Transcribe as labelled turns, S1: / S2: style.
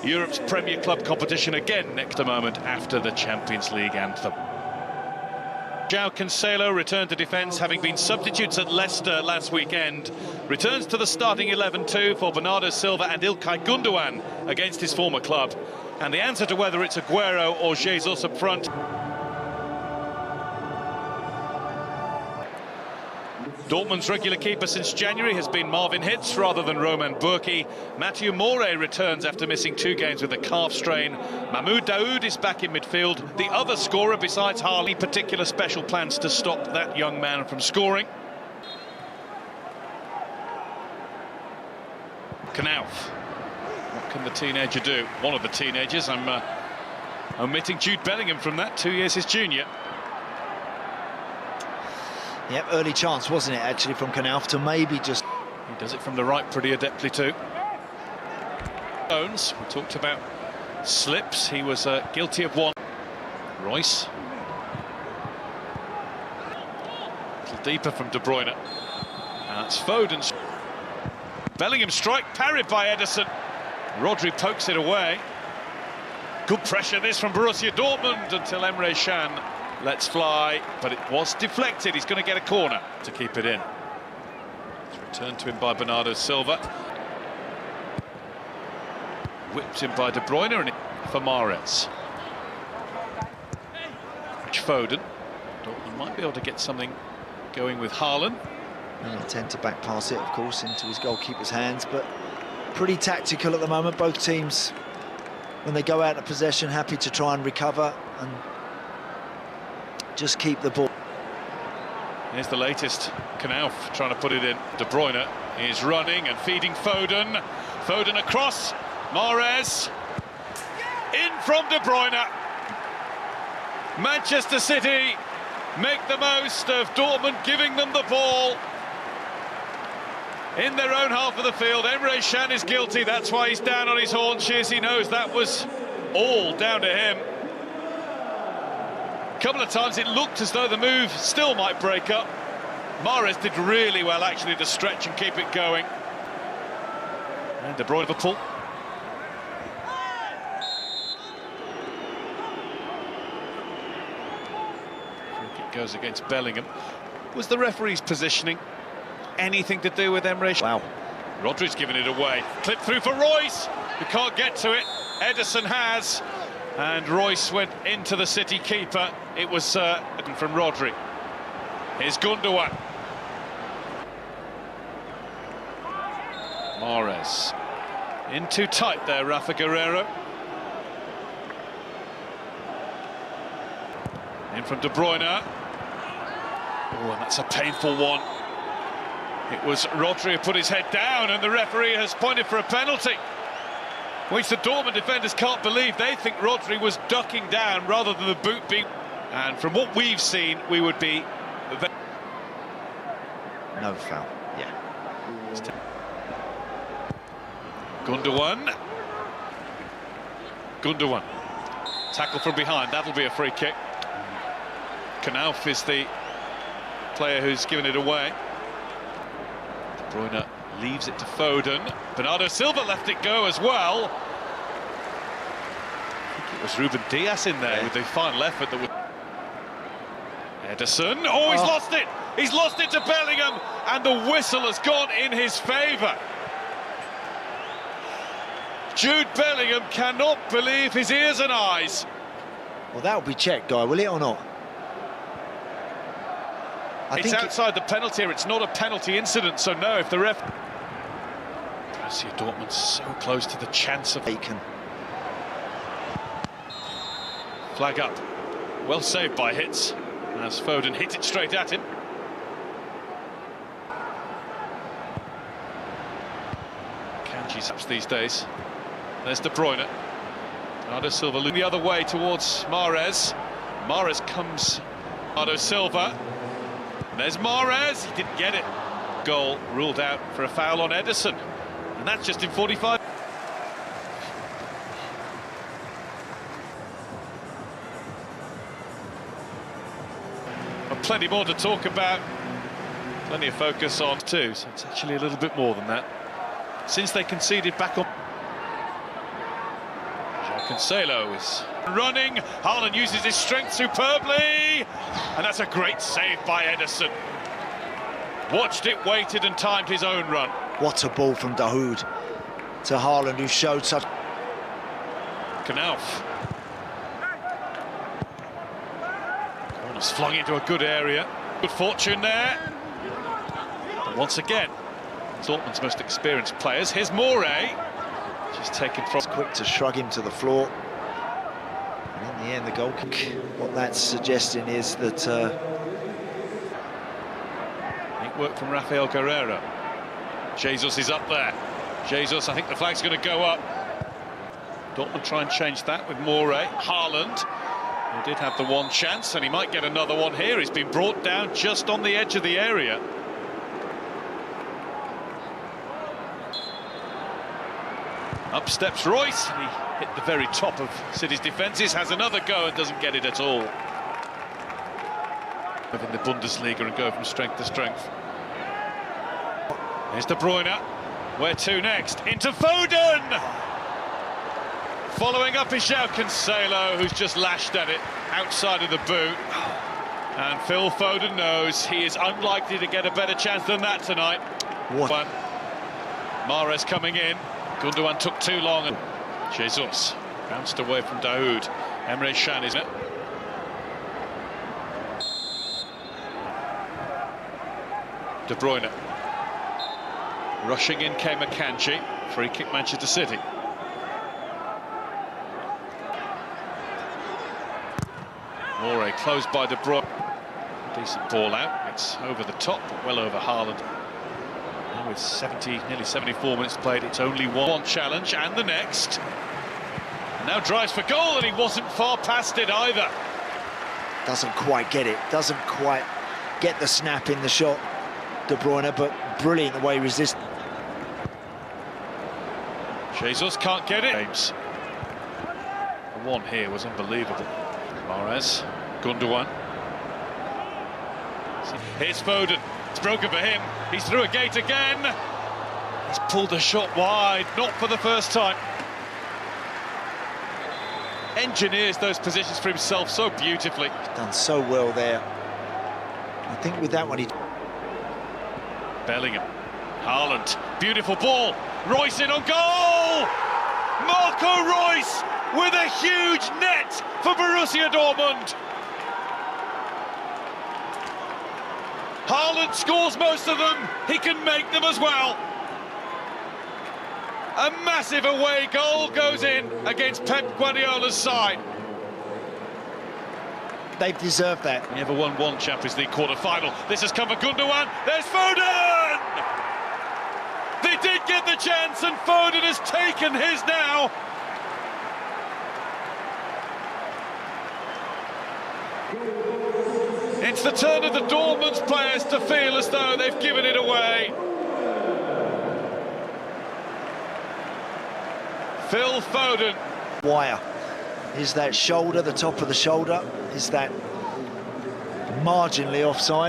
S1: Europe's Premier Club competition again next moment after the Champions League anthem. João Cancelo returned to defence, having been substitutes at Leicester last weekend. Returns to the starting 11 too for Bernardo Silva and Ilkay Gundogan against his former club. And the answer to whether it's Aguero or Jesus up front. Dortmund's regular keeper since January has been Marvin Hitz rather than Roman Burki. Mathieu Morey returns after missing 2 games with a calf strain. Mahmoud Daoud is back in midfield. The other scorer besides Harley, particular special plans to stop that young man from scoring. Knauf. What can the teenager do? One of the teenagers. I'm omitting Jude Bellingham from that, 2 years his junior.
S2: Yep, early chance, wasn't it, actually, from Knauf to maybe just...
S1: He does it from the right pretty adeptly too. Jones, we talked about slips. He was guilty of one. Royce. A little deeper from De Bruyne. And that's Foden. Bellingham strike, parried by Ederson. Rodri pokes it away. Good pressure this from Borussia Dortmund until Emre Can lets fly, but it was deflected. He's going to get a corner to keep it in. It's returned to him by Bernardo Silva. Whipped in by De Bruyne and for Mahrez. Foden. Dortmund might be able to get something going with Haaland.
S2: An attempt to back pass it, of course, into his goalkeeper's hands, but pretty tactical at the moment. Both teams, when they go out of possession, happy to try and recover and just keep the ball.
S1: Here's the latest. Knauf trying to put it in. De Bruyne is running and feeding Foden. Foden across. Mahrez. In from De Bruyne. Manchester City make the most of Dortmund giving them the ball in their own half of the field. Emre Can is guilty. That's why he's down on his haunches. He knows that was all down to him. A couple of times it looked as though the move still might break up. Mahrez did really well actually to stretch and keep it going. And De Bruyne Liverpool. It goes against Bellingham. Was the referee's positioning anything to do with Emre Can?
S2: Wow.
S1: Rodri's given it away. Clip through for Royce, who can't get to it. Ederson has. And Royce went into the City keeper. It was from Rodri. Here's Gundogan. Mahrez. In too tight there, Rafa Guerreiro. In from De Bruyne. Oh, and that's a painful one. It was Rodri who put his head down, and the referee has pointed for a penalty, which the Dortmund defenders can't believe. They think Rodri was ducking down rather than the boot being... And from what we've seen, we would be...
S2: No foul, yeah.
S1: Gundogan. Gundogan. Tackle from behind, that'll be a free kick. Knauf is the player who's given it away. De Bruyne leaves it to Foden. Bernardo Silva left it go as well. I think it was Ruben Dias in there with the final effort that was... Ederson. Oh, he's lost it! He's lost it to Bellingham, and the whistle has gone in his favour. Jude Bellingham cannot believe his ears and eyes.
S2: Well, that'll be checked, Guy, will it or not?
S1: It's outside the penalty area. It's not a penalty incident, so no, if the ref... Borussia Dortmund so close to the chance of...
S2: Bacon.
S1: Flag up. Well saved by Hitz, as Foden hit it straight at him. Kanji's ups these days. There's De Bruyne. Bernardo Silva looking the other way towards Mahrez. Mahrez comes... Bernardo Silva. And there's Mahrez. He didn't get it. Goal ruled out for a foul on Ederson. And that's just in 45. Well, plenty more to talk about. Plenty of focus on too. So it's actually a little bit more than that. Since they conceded back on... Cancelo is running. Haaland uses his strength superbly. And that's a great save by Ederson. Watched it, waited and timed his own run.
S2: What a ball from Dahoud to Haaland, who showed such...
S1: Knauf. Corner's flung into a good area. Good fortune there. But once again, Dortmund's most experienced players. Here's Moray. She's taken from...
S2: It's quick to shrug him to the floor. And in the end, the goal kick. What that's suggesting is that...
S1: Great work from Rafael Guerreiro. Jesus is up there. Jesus, I think the flag's going to go up. Dortmund try and change that with Moray. Haaland, who did have the one chance, and he might get another one here. He's been brought down just on the edge of the area. Up steps Royce, and he hit the very top of City's defences, has another go and doesn't get it at all. In the Bundesliga and go from strength to strength. Here's De Bruyne. Where to next? Into Foden! Following up is João Cancelo, who's just lashed at it outside of the boot. And Phil Foden knows he is unlikely to get a better chance than that tonight.
S2: What?
S1: Mahrez coming in. Gundogan took too long. And Jesus bounced away from Dahoud. Emre Can is it. De Bruyne. Rushing in came Akanji. Free kick Manchester City. Moray closed by De Bruyne. Decent ball out. It's over the top, but well over Haaland. Now with nearly 74 minutes played, it's only one challenge and the next. And now drives for goal, and he wasn't far past it either.
S2: Doesn't quite get it. Doesn't quite get the snap in the shot, De Bruyne, but brilliant the way he resists.
S1: Jesus can't get it. James. The one here was unbelievable. Mahrez, Gundogan. Here's Foden. It's broken for him. He's through a gate again. He's pulled a shot wide, not for the first time. Engineers those positions for himself so beautifully.
S2: He's done so well there. I think with that one he...
S1: Bellingham. Haaland. Beautiful ball. Royce in on goal! Marco Royce with a huge net for Borussia Dortmund. Haaland scores most of them. He can make them as well. A massive away goal goes in against Pep Guardiola's side.
S2: They've deserved that.
S1: He never won one Champions League quarter-final. This has come for Gundogan. There's Foden! They did get the chance, and Foden has taken his now. It's the turn of the Dortmund players to feel as though they've given it away. Phil Foden.
S2: Wire. Is that shoulder, the top of the shoulder, is that marginally offside?